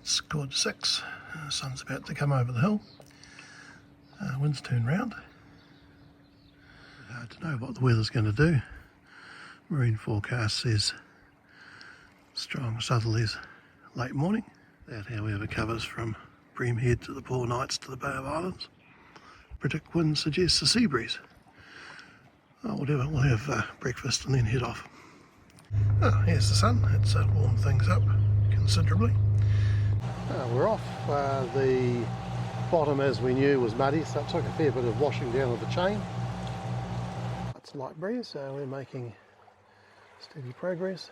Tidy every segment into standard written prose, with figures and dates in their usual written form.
It's 6:15. The sun's about to come over the hill. Wind's turned round. Hard to know what the weather's going to do. Marine forecast says strong southerlies late morning. That, however, covers from Bream Head to the Poor Knights to the Bay of Islands. Predict wind suggests a sea breeze. Oh, whatever, we'll have breakfast and then head off. Oh, here's the sun. It's warmed things up considerably. We're off. The bottom, as we knew, was muddy, so it took a fair bit of washing down of the chain. It's a light breeze, so we're making steady progress.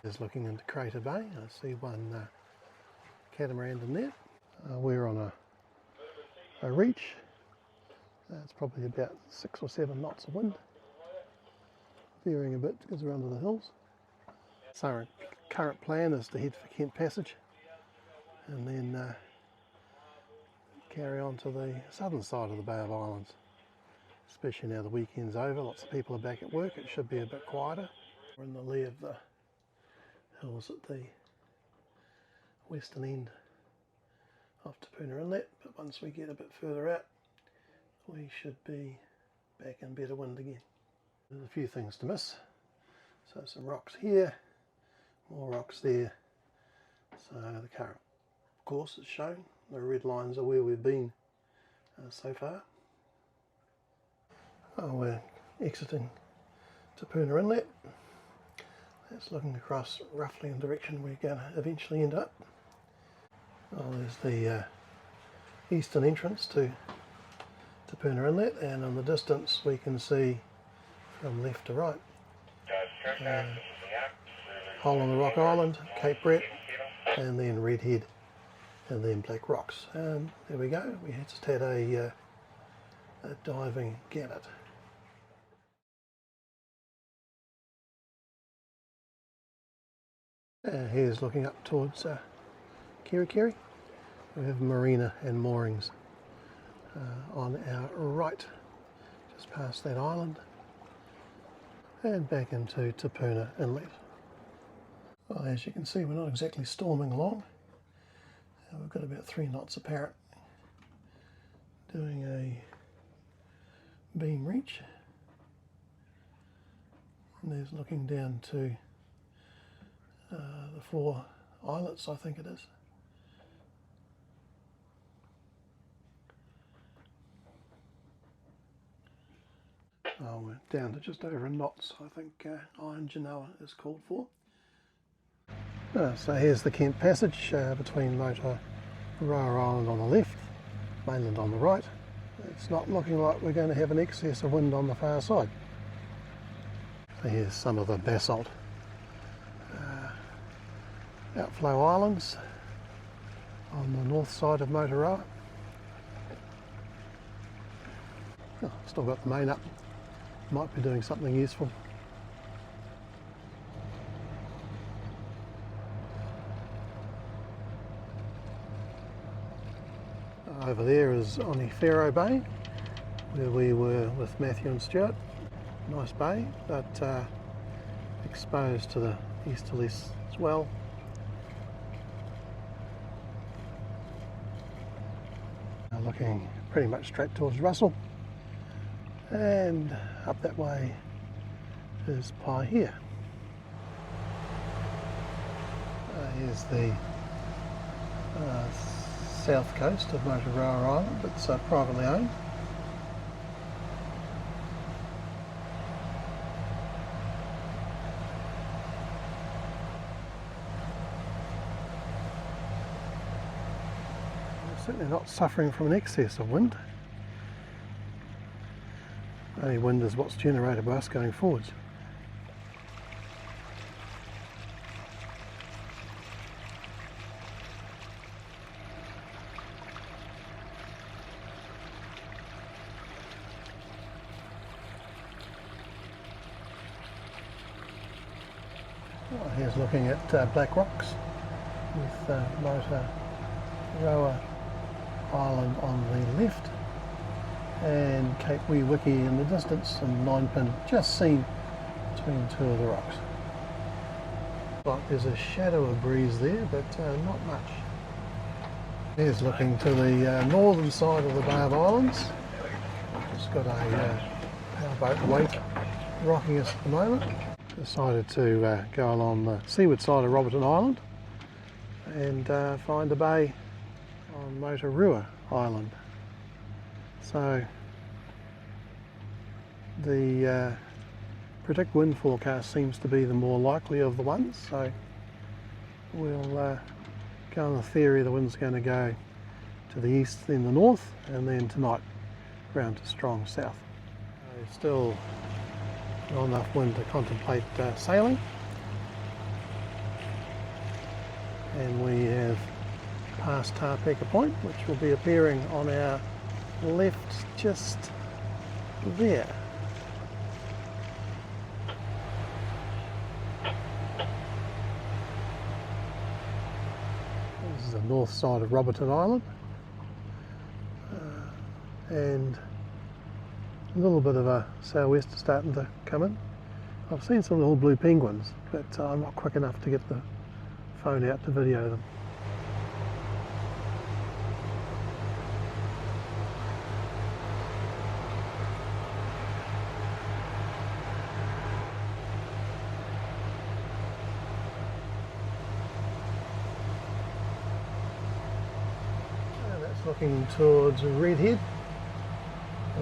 Just looking into Crater Bay, I see one catamaran in there. We're on a reach. It's probably about 6 or 7 knots of wind. Veering a bit because we're under the hills. So our current plan is to head for Kent Passage and then carry on to the southern side of the Bay of Islands. Especially now the weekend's over, lots of people are back at work, it should be a bit quieter. We're in the lee of the hills at the western end of Puna Inlet, but once we get a bit further out we should be back in better wind again. There's a few things to miss, so some rocks here, more rocks there, so the current course is shown, the red lines are where we've been so far. We're exiting Puna Inlet. That's looking across roughly in the direction we're going to eventually end up. There's the eastern entrance to Puna Inlet, and in the distance we can see from left to right Hole in the Rock Island, Cape Brett, and then Red Head, and then Black Rocks. And there we go, we just had a diving gannet. Here's looking up towards Kerikeri. We have marina and moorings on our right, just past that island, and back into Puna Inlet. Well, as you can see, we're not exactly storming along. We've got about 3 knots apparent, doing a beam reach, and there's looking down to the 4 islets, I think it is. We're down to just over a knot, so I think Iron Genoa is called for. So here's the Kent Passage between Moturua Island on the left, mainland on the right. It's not looking like we're going to have an excess of wind on the far side. So here's some of the basalt outflow islands on the north side of Moturua. Still got the main up, might be doing something useful. Over there is Onifero Bay, where we were with Matthew and Stuart. Nice bay, but exposed to the easterlies as well. Looking pretty much straight towards Russell, and up that way is Paihia. Here's the south coast of Moturua Island. It's privately owned. Certainly not suffering from an excess of wind. Only wind is what's generated by us going forwards. Here's looking at Black Rocks with Moturua Island on the left and Cape Wee-Wiki in the distance, and 9 pin just seen between 2 of the rocks. Like there's a shadow of breeze there, but not much. Here's looking to the northern side of the Bay of Islands. It's got a powerboat wake rocking us at the moment. Decided to go along the seaward side of Roberton Island and find a bay on Moturua Island. So the predicted wind forecast seems to be the more likely of the ones, so we'll go on the theory the wind's going to go to the east, then the north, and then tonight round to strong south. Still not enough wind to contemplate sailing, and we have passed Tarpeka Point, which will be appearing on our left just there. This is the north side of Roberton Island, and a little bit of a sou'wester starting to come in. I've seen some little blue penguins, but I'm not quick enough to get the phone out to video them. And that's looking towards Redhead,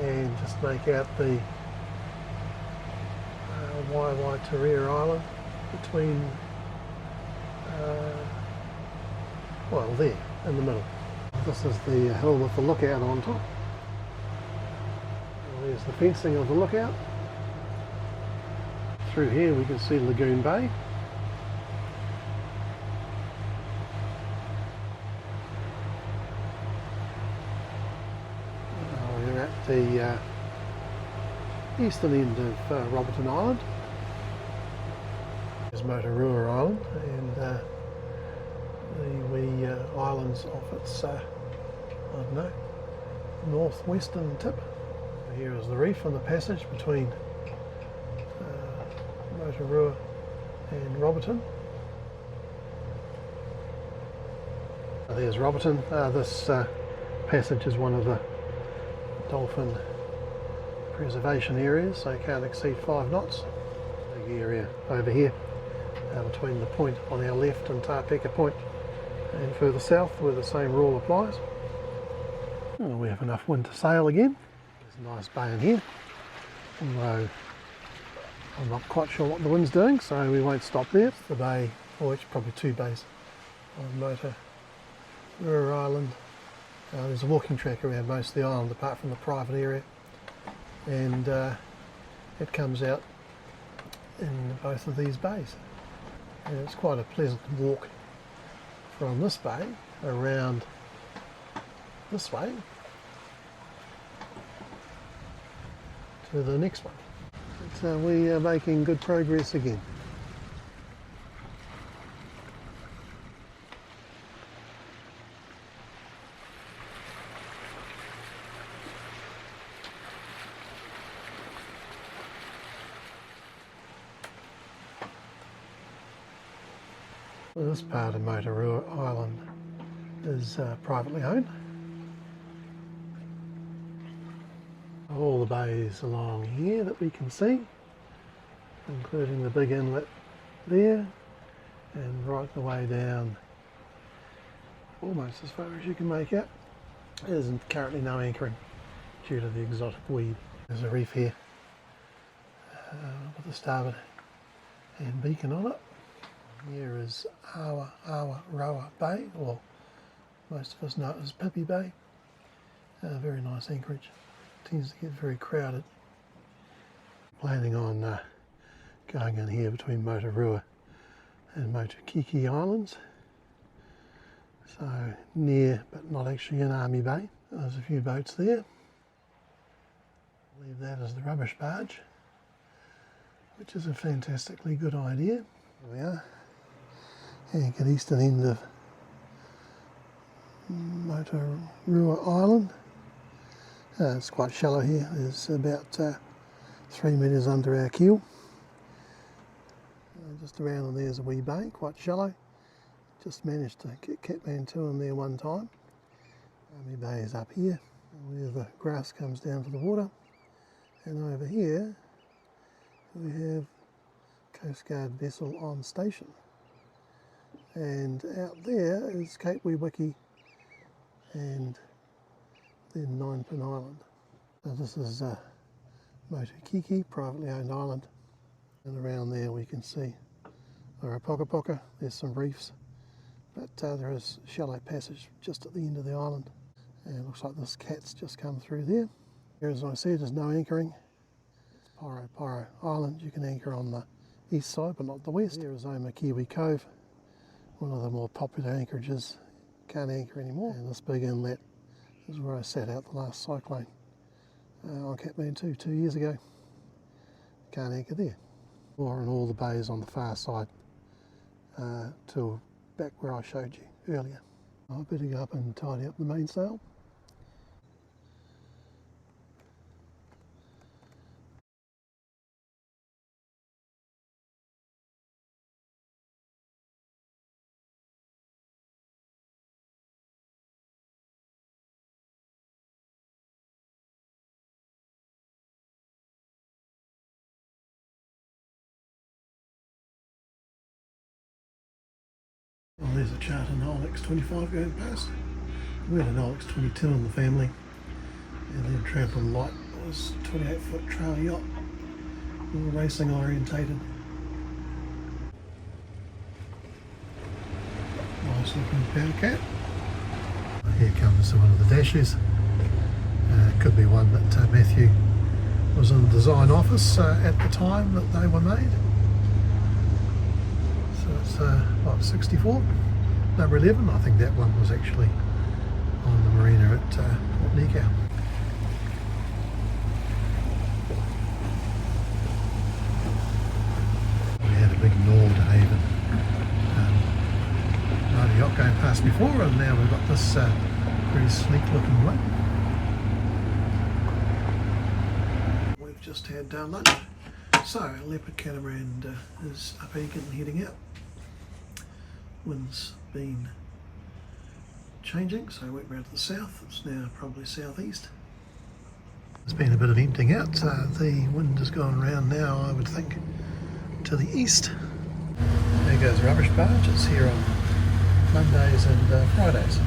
and just make out the Motukiekie Island between, well, there in the middle. This is the hill with the lookout on top. And there's the fencing of the lookout. Through here we can see Lagoon Bay. We're at the eastern end of Roberton Island. There's Moturua Island, and the wee islands off its, I don't know, northwestern tip. Here is the reef and the passage between Moturua and Roberton. There's Roberton. This passage is one of the dolphin preservation areas, so you can't exceed 5 knots. Big area over here between the point on our left and Tarpeka Point, and further south where the same rule applies. Well, we have enough wind to sail again. There's a nice bay in here, although I'm not quite sure what the wind's doing, so we won't stop there. The bay, or it's probably 2 bays on Moturua Island. There's a walking track around most of the island apart from the private area, and it comes out in both of these bays, and it's quite a pleasant walk from this bay around this way to the next one. So we are making good progress again. This part of Moturua Island is privately owned. All the bays along here that we can see, including the big inlet there, and right the way down almost as far as you can make out. There's currently no anchoring due to the exotic weed. There's a reef here with the starboard and beacon on it. Here is Awarawa Bay, or most of us know it as Pippi Bay. Very nice anchorage. Tends to get very crowded. Planning on going in here between Moturua and Motukiekie Islands. So near, but not actually in Army Bay. There's a few boats there. I believe that is the rubbish barge, which is a fantastically good idea. Here we are. At the eastern end of Moturua Island. It's quite shallow here. There's about 3 metres under our keel. Just around there's a wee bay, quite shallow. Just managed to get Kathmandu in there one time. Army Bay is up here, where the grass comes down to the water. And over here we have Coast Guard vessel on station. And out there is Cape Wewiki and then Puna Island. So this is Motukiekie, privately owned island. And around there we can see WAKAWAKA. There's some reefs, but there is shallow passage just at the end of the island. And it looks like this cat's just come through there. Here, as I said, there's no anchoring. It's Puro Island. You can anchor on the east side, but not the west. Here is Kiwi Cove, one of the more popular anchorages. Can't anchor anymore. And this big inlet is where I sat out the last cyclone on Kathmandu 2 years ago. Can't anchor there. Or in all the bays on the far side to back where I showed you earlier. I better go up and tidy up the mainsail. Well, there's a charter Nile X25 going past. We had a Nile X22 in the family, and then Tramplin Light was a 28-foot trail yacht, all racing orientated. Nice looking powder cat. Here comes one of the dashes. Could be one that Matthew was in the design office at the time that they were made. So it's 64, number 11. I think that one was actually on the marina at Port Nikau. We had a big Nord Haven motor yacht going past before, and now we've got this pretty sleek looking one. We've just had lunch. So, Leopard catamaran is up Egan and heading out. Wind's been changing, so it went round to the south. It's now probably southeast. There's been a bit of emptying out. The wind has gone round now, I would think, to the east. There goes the rubbish barge. It's here on Mondays and Fridays.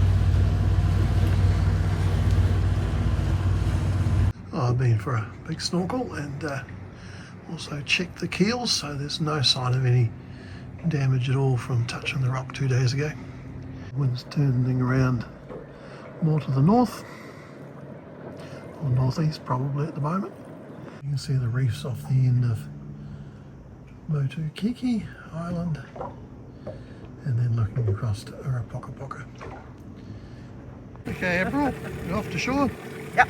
I've been for a big snorkel and also checked the keels, so there's no sign of any damage at all from touching the rock 2 days ago. Wind's turning around more to the north, or northeast probably at the moment. You can see the reefs off the end of Motukiekie Island, and then looking across to WAKAWAKA. Okay, April, you're off to shore? Yep.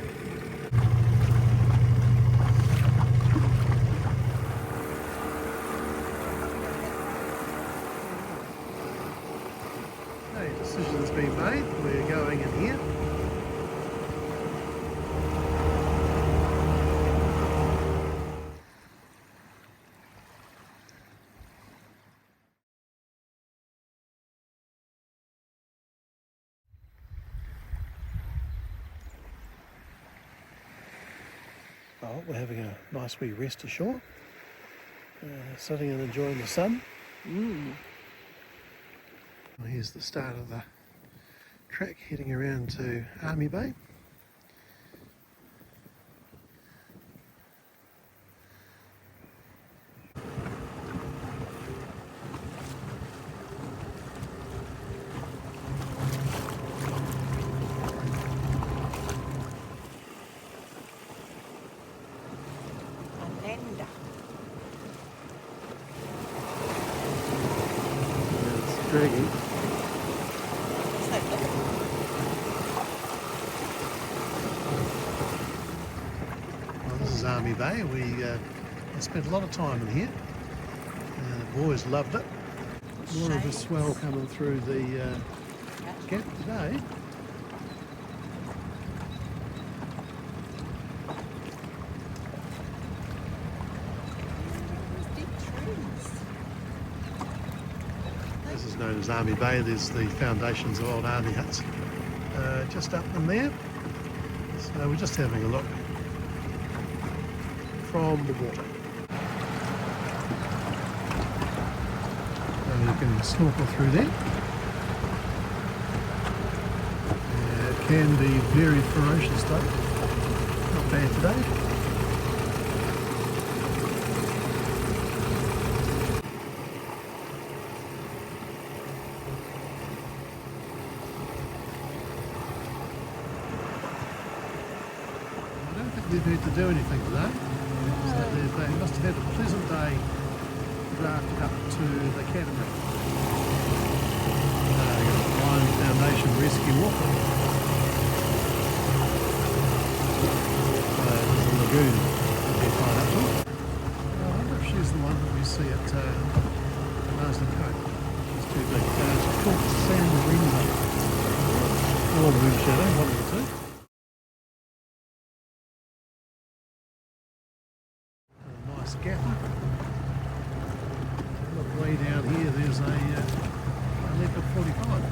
Decision's been made. We're going in here. Oh, we're having a nice wee rest ashore. Sitting and enjoying the sun. Well, here's the start of the track heading around to Army Bay. It's dragging. Army Bay. We spent a lot of time in here. The boys loved it. More of the swell coming through the gap today. known as Army Bay. There's the foundations of old army huts just up in there. So we're just having a look from the water. So you can snorkel through there. It can be very ferocious though. Not bad today. They've had to do anything today, so they must have had a pleasant day drafted up to the catamaran. They've got the Line Foundation Rescue Walk. There's a lagoon that they're tied up to. I wonder if she's the one that we see at Marsden Cove. She's too big. It's called San Marino. Or Moon Shadow, one of the two. Gaffer. Look way down here, there's a Leopard 45.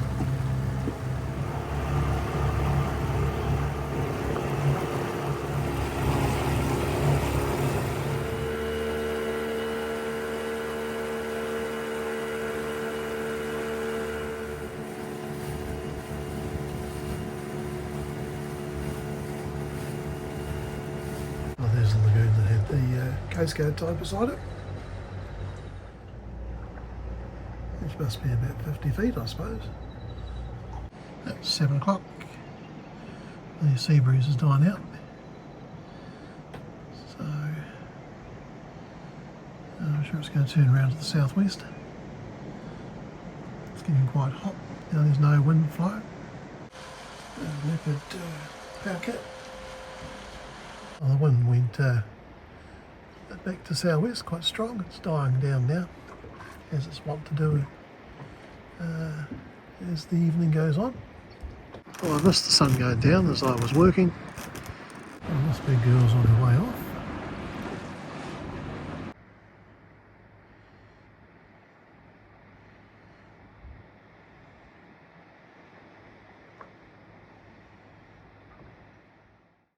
Well, there's the lagoon that had the Coast Guard tied beside it, which must be about 50 feet, I suppose. It's 7 o'clock. The sea breeze is dying out, so I'm sure it's going to turn around to the southwest. It's getting quite hot. Now there's no wind flow. Leopard power cat. Well, the wind went back to southwest, quite strong. It's dying down now, as it's wont to do as the evening goes on. Oh, I missed the sun going down as I was working. There must be girls on her way